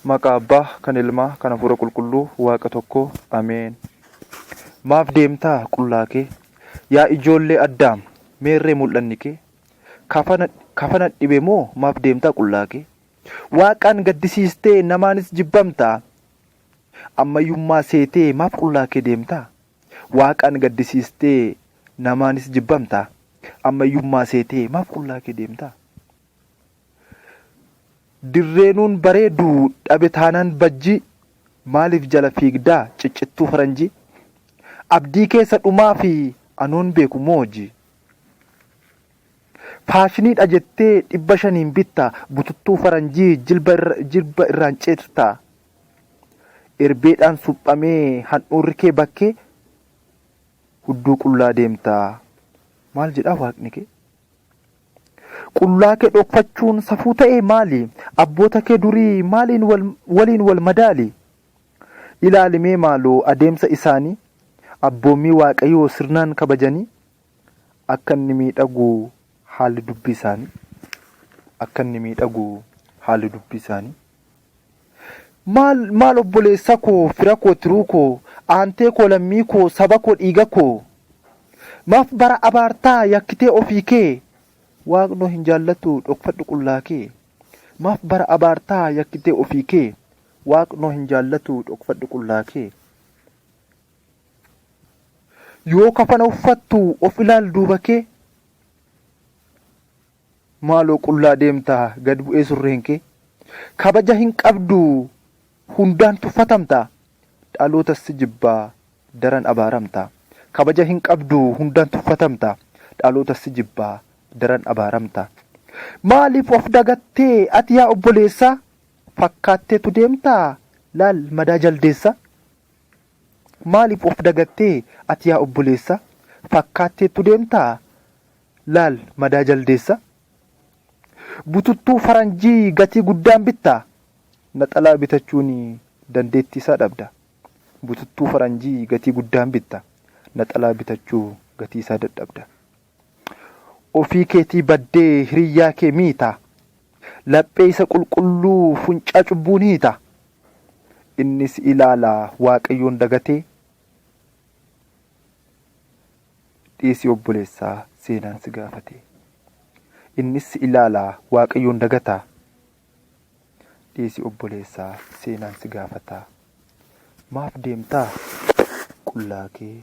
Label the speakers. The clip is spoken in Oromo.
Speaker 1: Maqaa Abbaa, kan Ilmaa, kan Hafuura Qulqulluu, Waaqa tokko. Ameen. Maaf deemtaa qullaa kee? Yaa ijoollee Addaam, meerree mul'anni kee? Kafana dhibe moo maaf deemtaa qullaa kee? Waaqaan gaddisiistee namaanis jibbamtaa? Ammayyummaa seetee maaf qullaa kee deemtaa? Waaqaan gaddisiistee namaanis jibbamtaa? Ammayyummaa seetee maaf qullaa kee deemtaa? Dirreenuun bareeduu dhabe taanaan bajji, maaliif jala fiigdaa ciccittuu faranjii? Abdii keessa dhumaa fi anoon beeku mooji. Faashiniidha jettee 500 bitta, bututtuu faranjii jilba irraan ceetutaa. Erbeedhaan suphamee handhuurri kee bakkee hudduu qullaa deemtaa. Maal jedhaa Waaqni kee? Qullaa kee dhokfachuun safuu ta'ee maali? Abboota kee durii maaliin waliin wal madaali? Ilaalimee maaloo adeemsa isaanii, abboommii Waaqayyoo sirnaan kabajanii, akka inni miidhagu haalli dubbii isaanii. Akka inni miidhagu haalli dubbii isaanii. Maal obboleessa koo, fira koo, tiruu koo, aantee koo, lammii koo, saba koo, dhiiga koo, maaf bara abaartaa yakkitee ofii kee? Waaqnoo hin jaallatu dhokfadhu qullaa kee. Maaf bara abaartaa yakkitee ofii kee? Waaqnoo hin jaallatu dhokfadhu qullaa kee. Yoo kafana uffattu of ilaal duuba kee, maaloo qullaa deemtaa gad bu'ee surreen kee? Kabaja hin qabdu hundaan tuffatamta, dhalootas si jibbaa daran abaaramta. Kabaja hin qabdu hundaan tuffatamta, dhalootas si jibbaa daran abaaramta. Maaliif of dagattee ati yaa obboleessa? Fakkaatteetu deemtaa laal madaa jaldeessa. Maaliif of dagattee ati yaa obboleessa? Fakkaatteetu deemtaa laal madaa jaldeessa. Bututtuu faranjii gatii guddaan bittaa, naxalaa bitachuun dandeettii isaa dhabda. Bututtuu faranjii gatii guddaan bitta, naxalaa bitachuu gatii isaa dadhabda. Ofii keetii baddee hiriyyaa kee miita, laphee isa qulqulluu funcaa cubbuun hiita. Innis ilaalaa Waaqayyoon dagatee, dhiisii obboleessaa seenaan si gaafate. Innis ilaalaa Waaqayyoon dagataa, dhiisii obboleessaa seenaan si gaafataa. Maaf deemtaa qullaa kee?